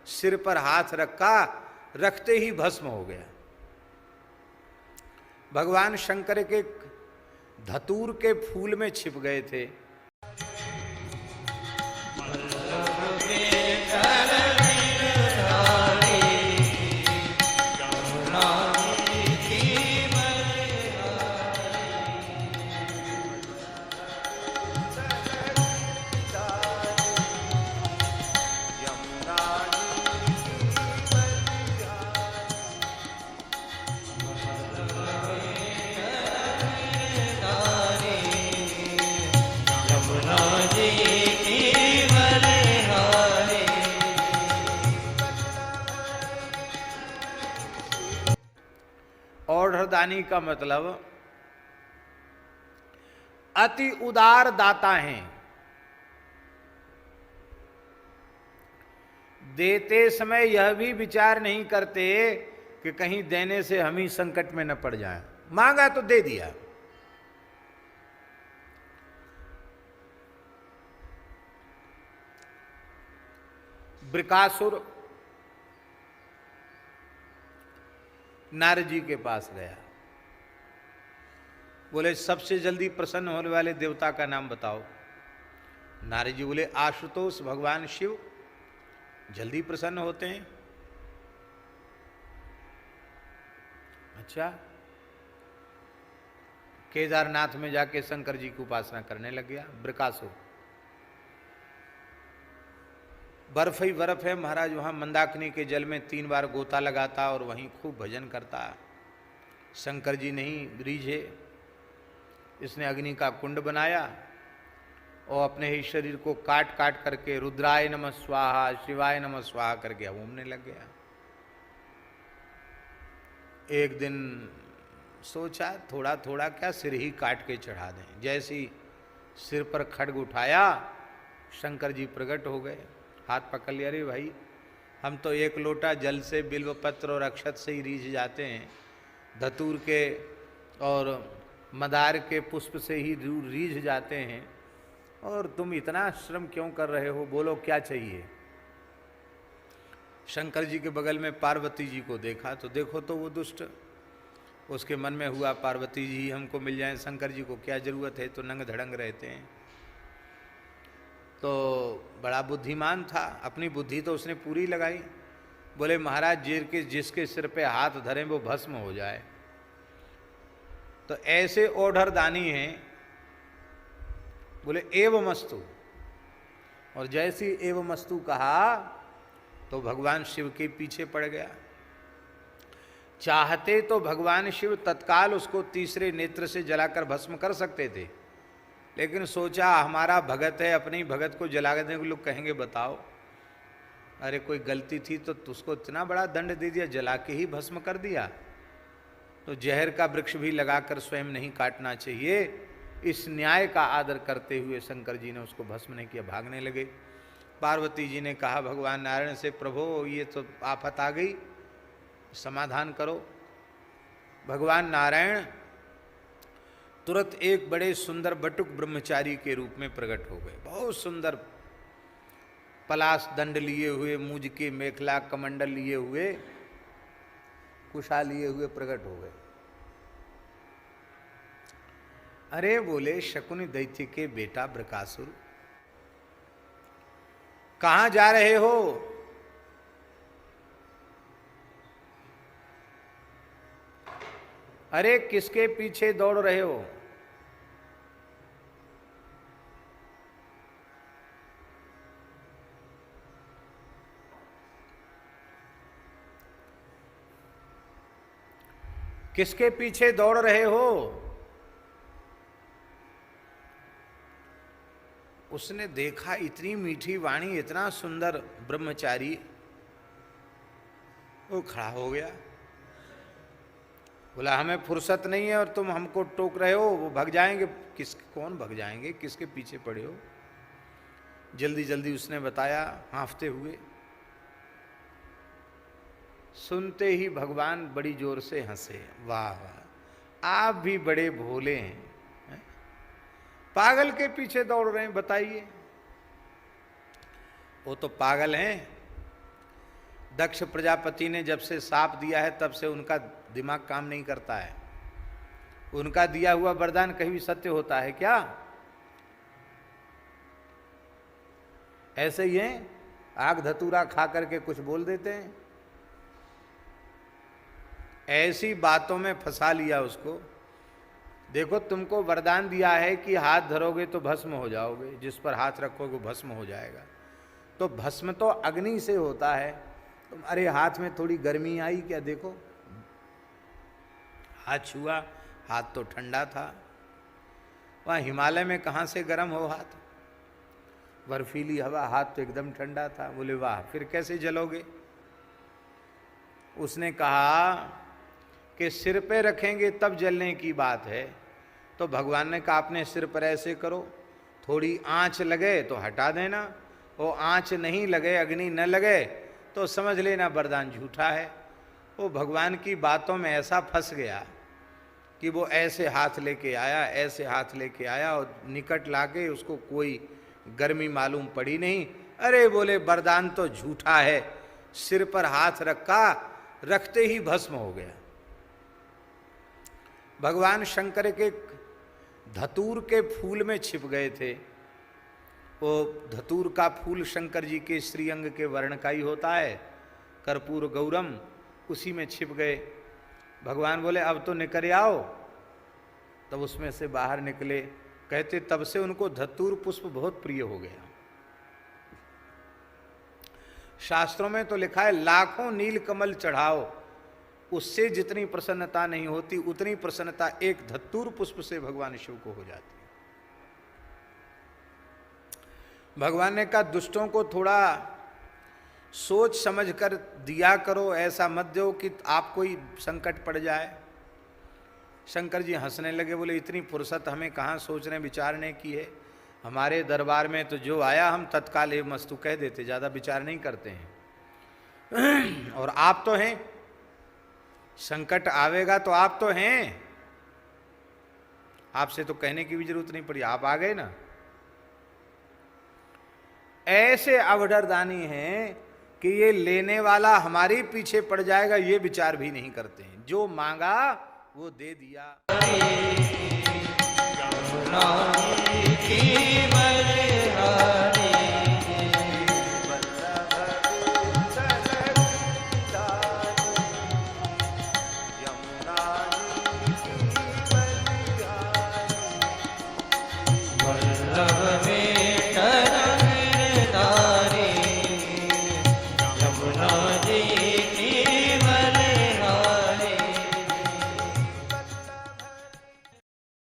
सिर पर हाथ रखा, रखते ही भस्म हो गया। भगवान शंकर के धतूर के फूल में छिप गए थे। औढ़दानी का मतलब अति उदार दाता हैं। देते समय यह भी विचार नहीं करते कि कहीं देने से हम ही संकट में न पड़ जाएं। मांगा तो दे दिया। वृकासुर नारद जी के पास गया, बोले सबसे जल्दी प्रसन्न होने वाले देवता का नाम बताओ। नारद जी बोले आशुतोष भगवान शिव जल्दी प्रसन्न होते हैं। अच्छा, केदारनाथ में जाके शंकर जी की उपासना करने लग गया वृकासुर। बर्फ ही बर्फ है महाराज, वहाँ मंदाकिनी के जल में 3 बार गोता लगाता और वहीं खूब भजन करता। शंकर जी नहीं रीझे, इसने अग्नि का कुंड बनाया और अपने ही शरीर को काट काट करके रुद्राय नमः स्वाहा शिवाय नमः स्वाहा करके घूमने लग गया। एक दिन सोचा थोड़ा थोड़ा क्या सिर ही काट के चढ़ा दें। जैसे ही सिर पर खड्ग उठाया शंकर जी प्रकट हो गए, हाथ पकड़ लिया। अरे भाई, हम तो 1 लोटा जल से बिल्व पत्र और अक्षत से ही रीझ जाते हैं, धतूर के और मदार के पुष्प से ही रीझ जाते हैं, और तुम इतना श्रम क्यों कर रहे हो? बोलो क्या चाहिए? शंकर जी के बगल में पार्वती जी को देखा तो देखो तो वो दुष्ट, उसके मन में हुआ पार्वती जी हमको मिल जाएं, शंकर जी को क्या जरूरत है, तो नंग धड़ंग रहते हैं। तो बड़ा बुद्धिमान था, अपनी बुद्धि तो उसने पूरी लगाई। बोले महाराज जिसके सिर पे हाथ धरें वो भस्म हो जाए। तो ऐसे ओढ़र दानी हैं। बोले एवमस्तु, और जैसी एवमस्तु कहा तो भगवान शिव के पीछे पड़ गया। चाहते तो भगवान शिव तत्काल उसको तीसरे नेत्र से जलाकर भस्म कर सकते थे, लेकिन सोचा हमारा भगत है, अपनी भगत को जला देने को लोग कहेंगे बताओ, अरे कोई गलती थी तो उसको इतना बड़ा दंड दे दिया, जला के ही भस्म कर दिया। तो जहर का वृक्ष भी लगाकर स्वयं नहीं काटना चाहिए। इस न्याय का आदर करते हुए शंकर जी ने उसको भस्म नहीं किया, भागने लगे। पार्वती जी ने कहा भगवान नारायण से, प्रभु ये तो आफत आ गई, समाधान करो। भगवान नारायण तुरंत एक बड़े सुंदर बटुक ब्रह्मचारी के रूप में प्रकट हो गए। बहुत सुंदर पलाश दंड लिए हुए, मूज के मेखला कमंडल लिए हुए, कुशा लिए हुए प्रकट हो गए। अरे बोले शकुनि दैत्य के बेटा वृकासुर, कहां जा रहे हो? अरे किसके पीछे दौड़ रहे हो? किसके पीछे दौड़ रहे हो? उसने देखा इतनी मीठी वाणी, इतना सुंदर ब्रह्मचारी, वो खड़ा हो गया। बोला हमें फुर्सत नहीं है और तुम हमको टोक रहे हो, वो भग जाएंगे। कौन भग जाएंगे? किसके पीछे पड़े हो? जल्दी जल्दी उसने बताया हाँफते हुए। सुनते ही भगवान बड़ी जोर से हंसे, वाह वाह, आप भी बड़े भोले हैं, पागल के पीछे दौड़ रहे हैं, बताइए। वो तो पागल हैं, दक्ष प्रजापति ने जब से साप दिया है तब से उनका दिमाग काम नहीं करता है। उनका दिया हुआ वरदान कहीं भी सत्य होता है क्या? ऐसे ही है, आग धतूरा खा करके कुछ बोल देते हैं। ऐसी बातों में फंसा लिया उसको। देखो तुमको वरदान दिया है कि हाथ धरोगे तो भस्म हो जाओगे, जिस पर हाथ रखोगे भस्म हो जाएगा। तो भस्म तो अग्नि से होता है। तुम्हारे हाथ में थोड़ी गर्मी आई क्या? देखो हाथ छुआ, हाथ तो ठंडा था। वहाँ हिमालय में कहाँ से गर्म हो हाथ? बर्फीली हवा, हाथ तो एकदम ठंडा था। बोले वाह, फिर कैसे जलोगे? उसने कहा कि सिर पे रखेंगे तब जलने की बात है। तो भगवान ने कहा अपने सिर पर ऐसे करो, थोड़ी आंच लगे तो हटा देना, वो आंच नहीं लगे, अग्नि न लगे तो समझ लेना वरदान झूठा है। वो भगवान की बातों में ऐसा फंस गया कि वो ऐसे हाथ लेके आया, ऐसे हाथ लेके आया और निकट लाके उसको कोई गर्मी मालूम पड़ी नहीं। अरे बोले वरदान तो झूठा है। सिर पर हाथ रखा, रखते ही भस्म हो गया। भगवान शंकर के धतूर के फूल में छिप गए थे। वो धतूर का फूल शंकर जी के श्रीअंग के वर्ण का ही होता है, कर्पूर गौरम, उसी में छिप गए। भगवान बोले अब तो निकल आओ। तब उसमें से बाहर निकले। कहते तब से उनको धतूर पुष्प बहुत प्रिय हो गया। शास्त्रों में तो लिखा है लाखों नील कमल चढ़ाओ, उससे जितनी प्रसन्नता नहीं होती उतनी प्रसन्नता एक धतूर पुष्प से भगवान शिव को हो जाती है। भगवान ने कहा दुष्टों को थोड़ा सोच समझ कर दिया करो, ऐसा मत दो कि आपको ही संकट पड़ जाए। शंकर जी हंसने लगे, बोले इतनी फुर्सत हमें कहाँ सोचने विचारने की है। हमारे दरबार में तो जो आया हम तत्काल एवं मस्तु कह देते, ज़्यादा विचार नहीं करते हैं। और आप तो हैं, संकट आवेगा तो आप तो हैं, आपसे तो कहने की भी जरूरत नहीं पड़ी, आप आ गए ना। ऐसे अवडरदानी हैं कि ये लेने वाला हमारे पीछे पड़ जाएगा ये विचार भी नहीं करते हैं। जो मांगा वो दे दिया।